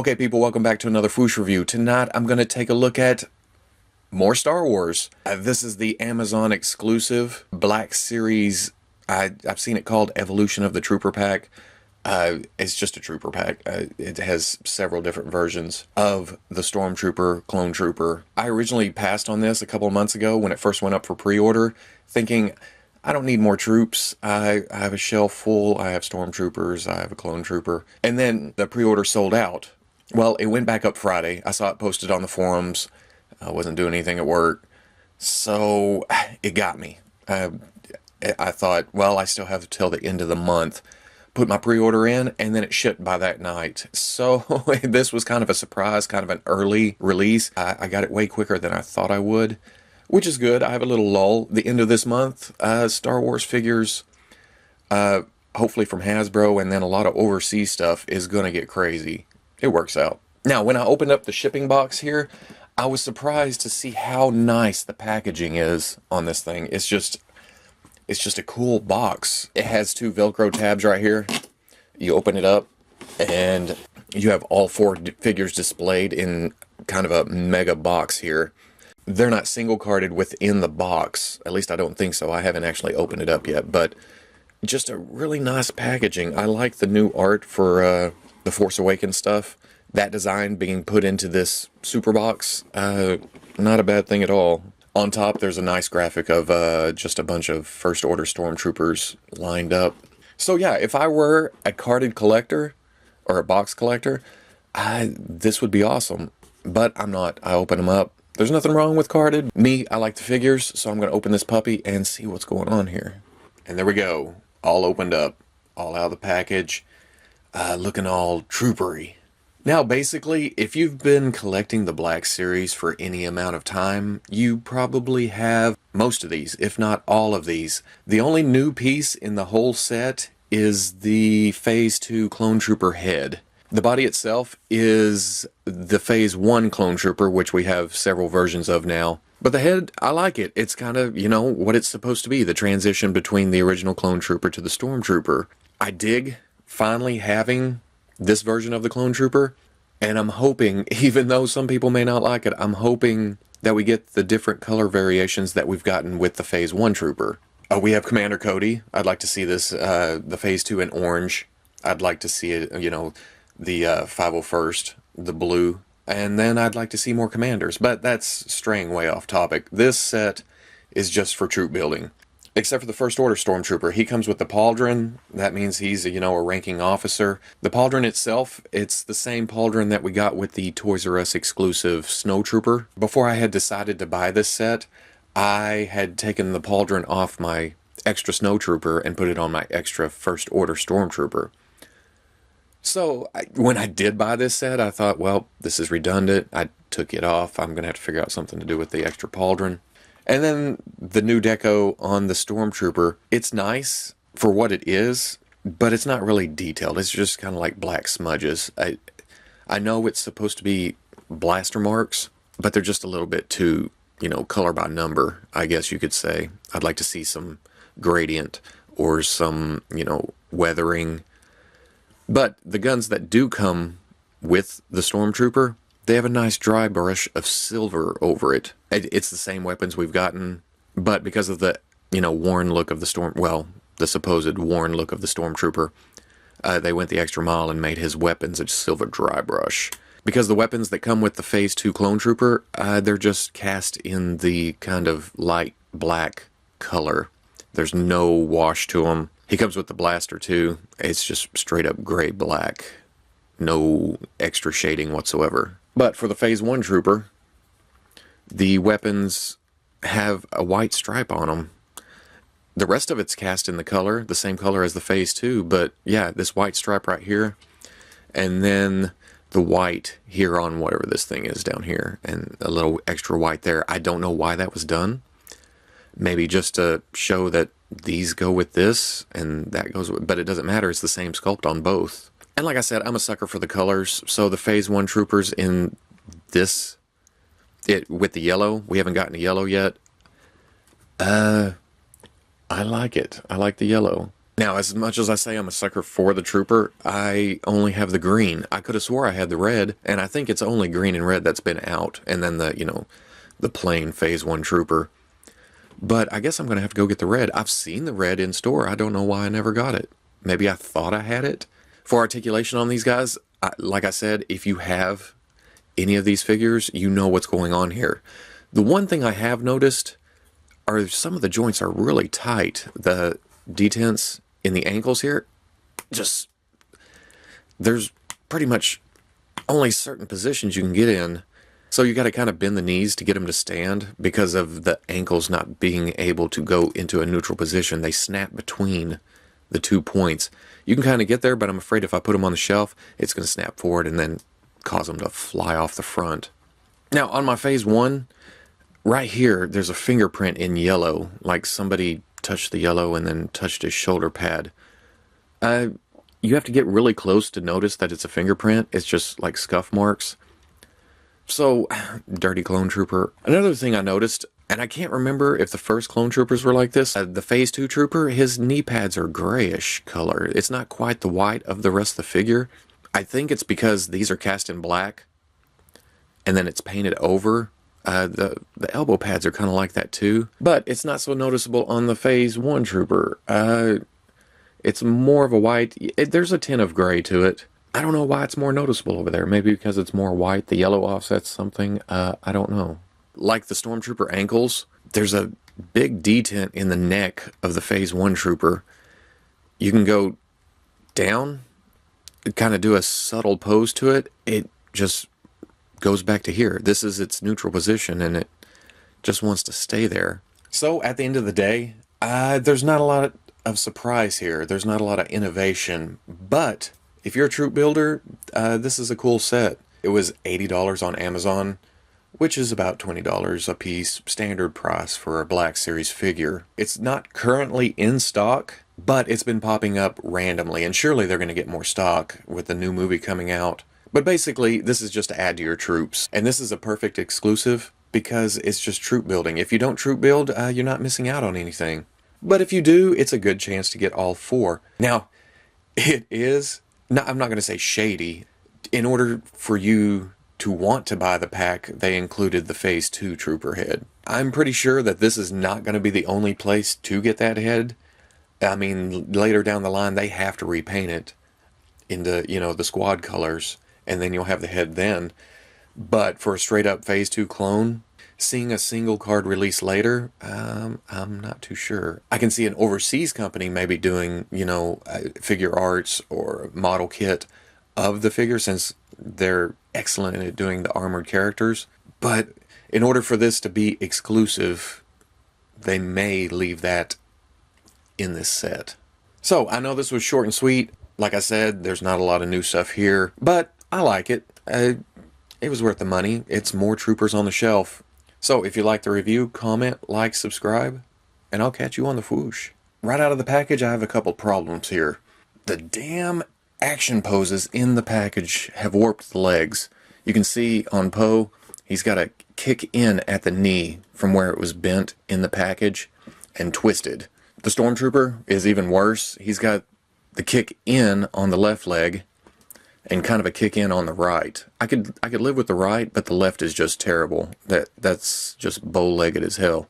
Okay, people, welcome back to another Fwoosh review. Tonight, I'm going to take a look at more Star Wars. This is the Amazon exclusive Black Series. I've seen it called Evolution of the Trooper Pack. It's just a Trooper Pack. It has several different versions of the Stormtrooper, Clone Trooper. I originally passed on this a couple of months ago when it first went up for pre-order, thinking, I don't need more troops. I have a shelf full. I have Stormtroopers. I have a Clone Trooper. And then the pre-order sold out. Well, it went back up Friday. I saw it posted on the forums. I wasn't doing anything at work. So it got me. I thought, well, I still have till the end of the month. Put my pre-order in, and then it shipped by that night. So this was kind of a surprise, kind of an early release. I got it way quicker than I thought I would, which is good. I have a little lull. The end of this month, Star Wars figures, hopefully from Hasbro, and then a lot of overseas stuff is going to get crazy. It works out. Now, when I opened up the shipping box here, I was surprised to see how nice the packaging is on this thing. It's just a cool box. It has two Velcro tabs right here. You open it up, and you have all four figures displayed in kind of a mega box here. They're not single carded within the box. At least I don't think so. I haven't actually opened it up yet, but just a really nice packaging. I like the new art for the Force Awakens stuff. That design being put into this super box, not a bad thing at all. On top, there's a nice graphic of just a bunch of First Order Stormtroopers lined up. So yeah, if I were a carded collector or a box collector, this would be awesome. But I'm not. I open them up. There's nothing wrong with carded. Me, I like the figures, so I'm going to open this puppy and see what's going on here. And there we go. All opened up. All out of the package. Looking all troopery. Now, basically, if you've been collecting the Black Series for any amount of time, you probably have most of these, if not all of these. The only new piece in the whole set is the Phase 2 Clone Trooper head. The body itself is the Phase 1 Clone Trooper, which we have several versions of now. But the head, I like it. It's kind of, you know, what it's supposed to be, the transition between the original Clone Trooper to the Stormtrooper. I dig finally having this version of the Clone Trooper, and I'm hoping, even though some people may not like it, I'm hoping that we get the different color variations that we've gotten with the Phase 1 Trooper. We have Commander Cody. I'd like to see this, the Phase 2 in orange. I'd like to see it, you know, the 501st, the blue. And then I'd like to see more commanders, but that's straying way off topic. This set is just for troop building. Except for the First Order Stormtrooper. He comes with the pauldron. That means he's, you know, a ranking officer. The pauldron itself, it's the same pauldron that we got with the Toys R Us exclusive Snow Trooper. Before I had decided to buy this set, I had taken the pauldron off my extra Snow Trooper and put it on my extra First Order Stormtrooper. So when I did buy this set, I thought, well, this is redundant. I took it off. I'm going to have to figure out something to do with the extra pauldron. And then the new deco on the Stormtrooper, it's nice for what it is, but it's not really detailed. It's just kind of like black smudges. I know it's supposed to be blaster marks, but they're just a little bit too, you know, color by number, I guess you could say. I'd like to see some gradient or some, you know, weathering. But the guns that do come with the Stormtrooper, they have a nice dry brush of silver over it. It's the same weapons we've gotten, but because of the, you know, worn look of the the supposed worn look of the Stormtrooper, they went the extra mile and made his weapons a silver dry brush. Because the weapons that come with the Phase 2 Clone Trooper, they're just cast in the kind of light black color. There's no wash to them. He comes with the blaster too. It's just straight up gray black. No extra shading whatsoever. But for the Phase 1 Trooper, the weapons have a white stripe on them. The rest of it's cast in the color, the same color as the Phase 2, but yeah, this white stripe right here, and then the white here on whatever this thing is down here, and a little extra white there. I don't know why that was done. Maybe just to show that these go with this, and that goes with, but it doesn't matter, it's the same sculpt on both. And like I said, I'm a sucker for the colors, so the Phase 1 Troopers in this, with the yellow, we haven't gotten a yellow yet. I like it. I like the yellow. Now, as much as I say I'm a sucker for the Trooper, I only have the green. I could have swore I had the red, and I think it's only green and red that's been out, and then the plain Phase 1 Trooper. But I guess I'm going to have to go get the red. I've seen the red in store. I don't know why I never got it. Maybe I thought I had it. For articulation on these guys, like I said, if you have any of these figures, you know what's going on here. The one thing I have noticed are some of the joints are really tight. The detents in the ankles here, just, there's pretty much only certain positions you can get in. So you got to kind of bend the knees to get them to stand because of the ankles not being able to go into a neutral position. They snap between the 2 points. You can kind of get there, but I'm afraid if I put them on the shelf, it's going to snap forward and then cause them to fly off the front. Now, on my Phase 1, right here, there's a fingerprint in yellow, like somebody touched the yellow and then touched his shoulder pad. You have to get really close to notice that it's a fingerprint. It's just like scuff marks. So, dirty clone trooper. Another thing I noticed, and I can't remember if the first clone troopers were like this, the Phase 2 trooper, his knee pads are grayish color. It's not quite the white of the rest of the figure. I think it's because these are cast in black, and then it's painted over. The elbow pads are kind of like that too, but it's not so noticeable on the Phase 1 trooper. It's more of a white. There's a tint of gray to it. I don't know why it's more noticeable over there. Maybe because it's more white, the yellow offsets something. I don't know. Like the Stormtrooper ankles, there's a big detent in the neck of the Phase 1 trooper. You can go down, kind of do a subtle pose to it. It just goes back to here. This is its neutral position, and it just wants to stay there. So at the end of the day, there's not a lot of surprise here. There's not a lot of innovation, but if you're a troop builder, this is a cool set. It was $80 on Amazon, which is about $20 a piece, standard price for a Black Series figure. It's not currently in stock, but it's been popping up randomly, and surely they're going to get more stock with the new movie coming out. But basically, this is just to add to your troops, and this is a perfect exclusive because it's just troop building. If you don't troop build, you're not missing out on anything. But if you do, it's a good chance to get all 4. Now, it is... No, I'm not going to say shady. In order for you to want to buy the pack, they included the Phase 2 trooper head. I'm pretty sure that this is not going to be the only place to get that head. I mean, later down the line, they have to repaint it into, the squad colors, and then you'll have the head then. But for a straight-up Phase 2 clone, seeing a single card release later, I'm not too sure. I can see an overseas company maybe doing, figure arts or model kit of the figure, since they're excellent at doing the armored characters. But in order for this to be exclusive, they may leave that in this set. So I know this was short and sweet. Like I said, there's not a lot of new stuff here, but I like it. It was worth the money. It's more troopers on the shelf. So if you like the review, comment, like, subscribe, and I'll catch you on the Fwoosh. Right out of the package, I have a couple problems here. The damn action poses in the package have warped the legs. You can see on Poe, he's got a kick in at the knee from where it was bent in the package and twisted. The Stormtrooper is even worse. He's got the kick in on the left leg and kind of a kick in on the right. I could live with the right, but the left is just terrible. That's just bow-legged as hell.